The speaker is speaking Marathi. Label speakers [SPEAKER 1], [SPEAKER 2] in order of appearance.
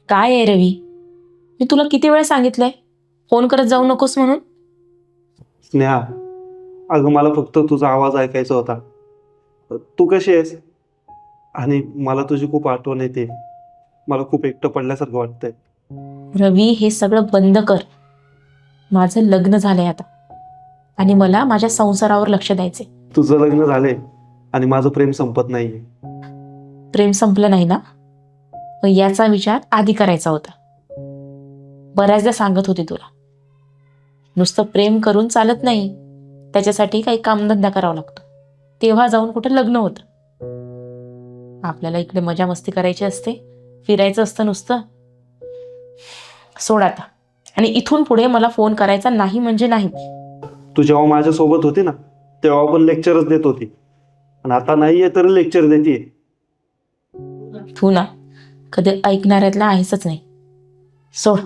[SPEAKER 1] काय आहे रवी, मी तुला किती वेळा सांगितलंय फोन करत जाऊ नकोस म्हणून.
[SPEAKER 2] स्नेहा, अगं मला फक्त तुझा आवाज ऐकायचा होता. तू कशी आहेस? आणि मला तुझी खूप आठवण येते. मला खूप एकटं पडल्यासारखं वाटतंय.
[SPEAKER 1] रवी, हे सगळं बंद कर. माझं लग्न झालंय आता आणि मला माझ्या संसारावर लक्ष द्यायचे.
[SPEAKER 2] तुझं लग्न झालंय आणि माझं प्रेम संपत नाहीये.
[SPEAKER 1] प्रेम संपलं नाही ना? मग याचा विचार आधी करायचा होता. बऱ्याचदा सांगत होते तुला, नुसतं प्रेम करून चालत नाही, त्याच्यासाठी काही कामधंदा करावा लागतो, तेव्हा जाऊन कुठं लग्न होतं. आपल्याला इकडे मजा मस्ती करायची असते, फिरायचं असतं नुसतं. सोड आता, आणि इथून पुढे मला फोन करायचा नाही म्हणजे नाही.
[SPEAKER 2] तू जेव्हा माझ्यासोबत होती ना, तेव्हा पण लेक्चरच देत होती, आणि आता नाहीये तर लेक्चर देते.
[SPEAKER 1] तू ना कधी ऐकणाऱ्यातला आहेसच नाही. सोड.